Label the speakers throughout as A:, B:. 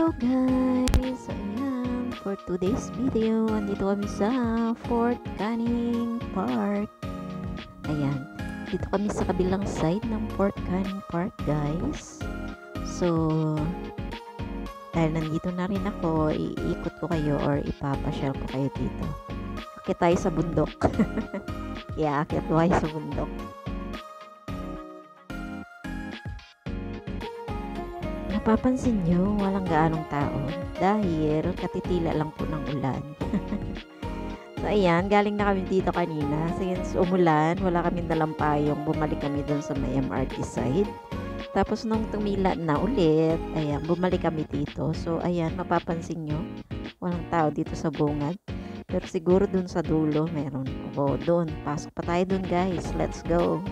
A: Hello guys! Ayan, for today's video, andito kami sa Fort Canning Park. Ayan, dito kami sa kabilang side ng Fort Canning Park guys. So, dahil nandito na rin ako, iikot ko kayo or ipapasyal ko kayo dito. Akit tayo sa bundok. Akit tayo sa bundok. Napapansin nyo, walang gaanong tao dahil katitila lang po ng ulan. So, ayan, galing na kami dito kanina. Since umulan, wala kaming dalang payong. Bumalik kami dun sa may MRT side. Tapos, nung tumila na ulit, ayan, bumalik kami dito. So, ayan, mapapansin nyo, walang tao dito sa bungad. Pero siguro dun sa dulo, meron. O, dun. Pasok pa tayo dun, guys. Let's go.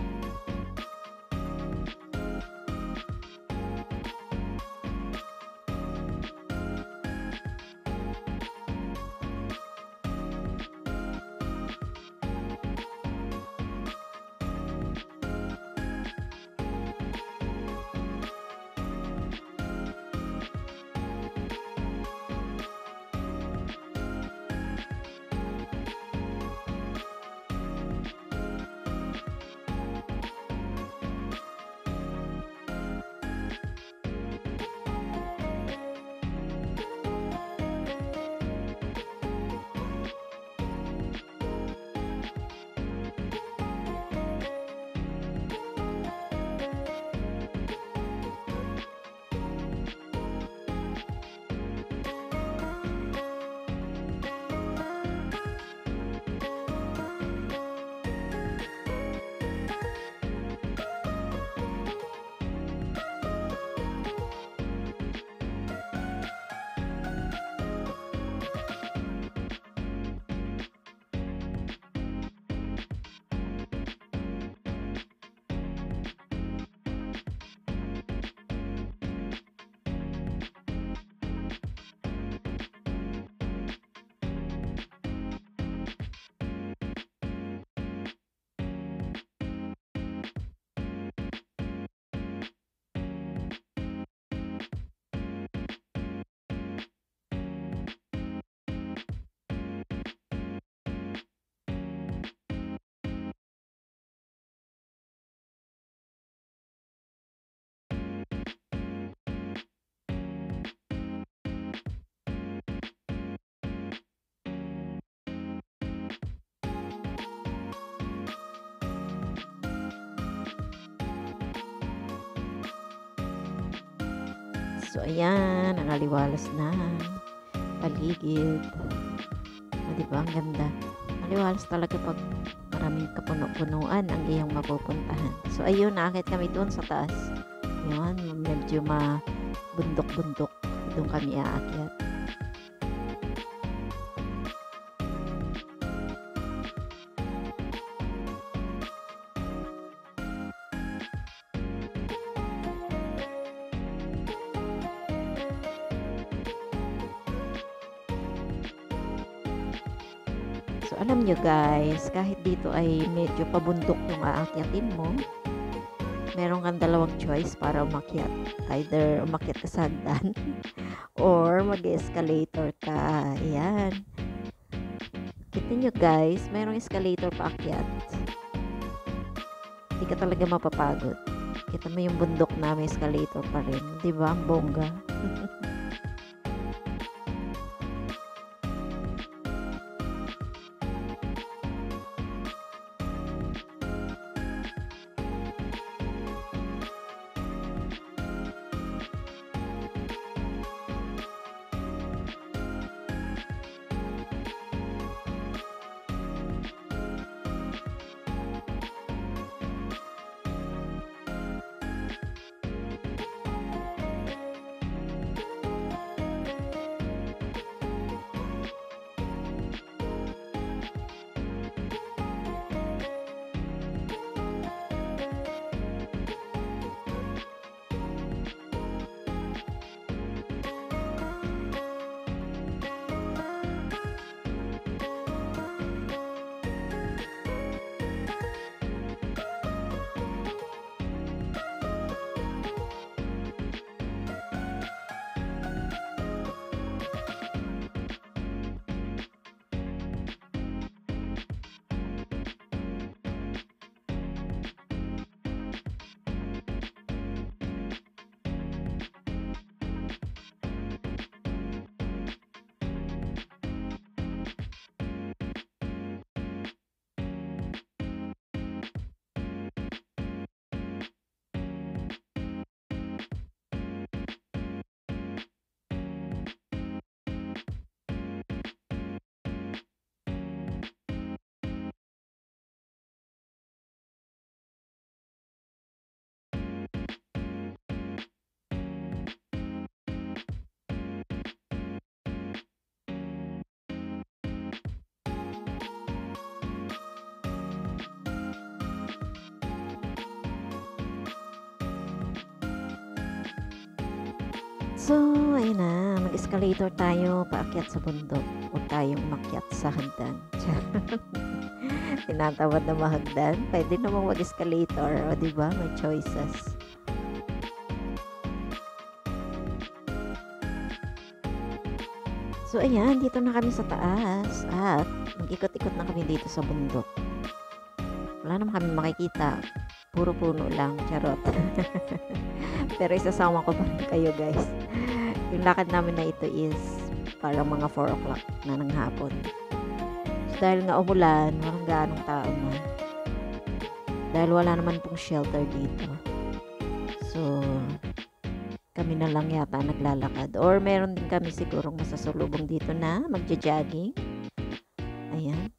A: So, ayan, ang aliwalas na paligid. Diba? Ang ganda. Aliwalas talaga pag maraming kapuno-punuan ang iyong mapupuntahan. So, ayun, naakit kami doon sa taas. Yun, medyo mabundok-bundok. Doon kami aakyat. So, alam nyo guys, kahit dito ay medyo pabundok yung aakyatin mo, meron kang dalawang choice para umakyat. Either umakyat ka sa hagdan or mag-escalator ka. Ayan. Kita nyo guys, merong escalator paakyat. Hindi ka talaga mapapagod. Kita mo yung bundok na may escalator pa rin. Diba? Ang bongga. So, ayun na, mag-escalator tayo paakyat sa bundok. Huwag tayong umakyat sa hagdan. Tinatamad na mahagdan, puwede namang mag-escalator, o 'di ba, may choices. So ayan, dito na kami sa taas at mag-ikot-ikot na kami dito sa bundok. Wala naman kaming makikita, puro puno lang, charot. Pero isasama ko pa rin kayo, guys. Yung lakad namin na ito is parang mga 4 o'clock na ng hapon. So, dahil nga umulan, walang gaanong tao na. Dahil wala naman pong shelter dito. So, kami na lang yata naglalakad. Or meron din kami sigurong masasalubong dito na magja-jogging. Ayan.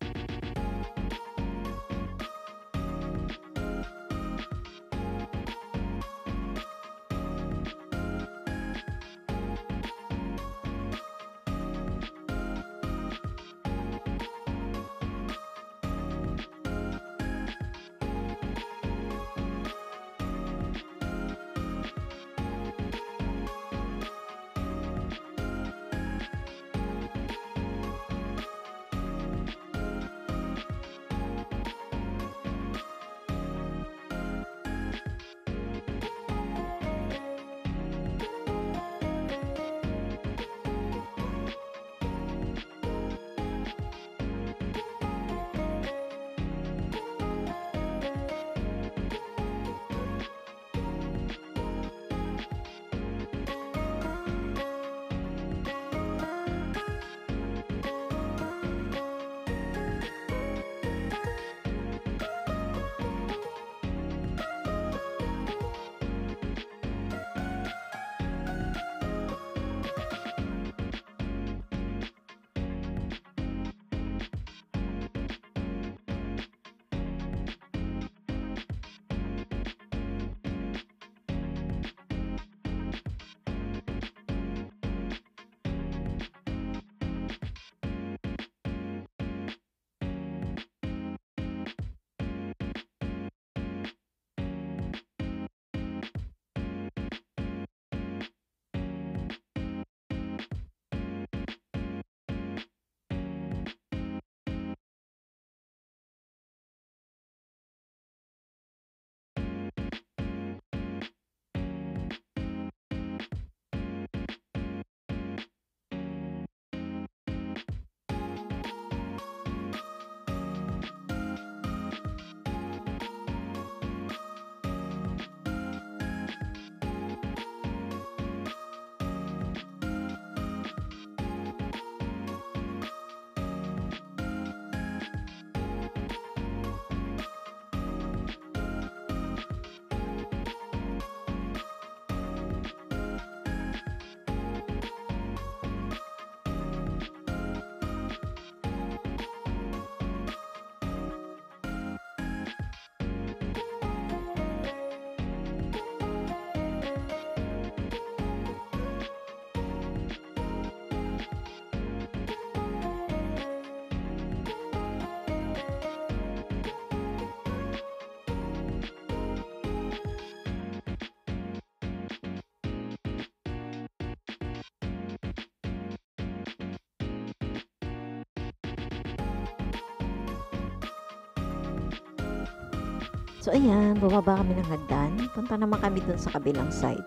A: So ayan, bumaba kami ng hagdan. Punta naman kami dun sa kabilang side.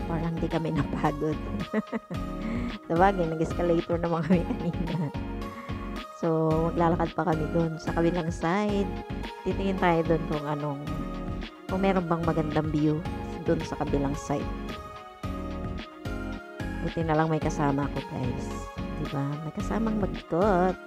A: Parang hindi kami napagod. Sabagay, nag-escalator naman kami kanina. So, maglalakad pa kami dun sa kabilang side. Titingin tayo dun kung meron bang magandang view dun sa kabilang side. Buti na lang may kasama ko, guys. Diba? May kasamang mag-ikot.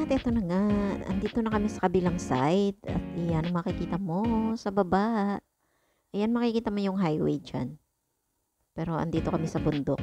A: eto na nga, andito na kami sa kabilang side at iyan ang makikita mo sa baba. Ayan makikita mo yung highway diyan. Pero andito kami sa bundok.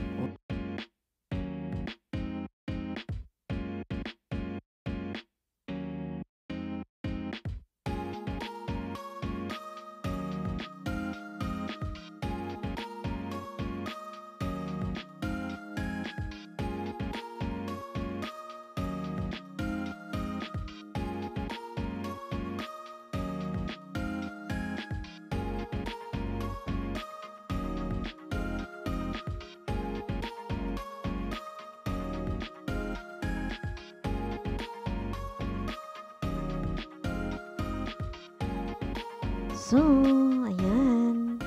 A: So, ayan.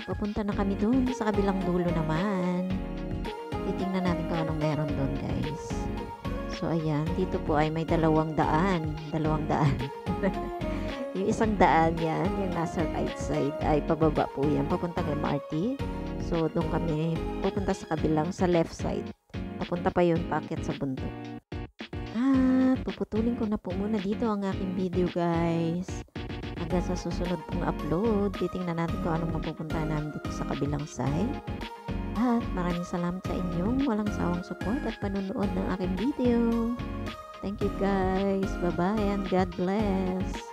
A: Papunta na kami dun sa kabilang dulo naman. Titingnan natin kung anong meron dun, guys. So, ayan. Dito po ay may dalawang daan. Yung isang daan yan, yung nasa right side, ay pababa po yan. Papunta kay MRT. So, doon kami pupunta sa kabilang, sa left side. Papunta pa yun, paakyat sa bundok. At puputulin ko na po muna dito ang aking video, guys. Hanggang sa susunod pong upload, titingnan natin kung anong mapupunta namin dito sa kabilang side. At maraming salamat sa inyong walang sawang support at panunood ng aking video. Thank you guys. Bye-bye and God bless.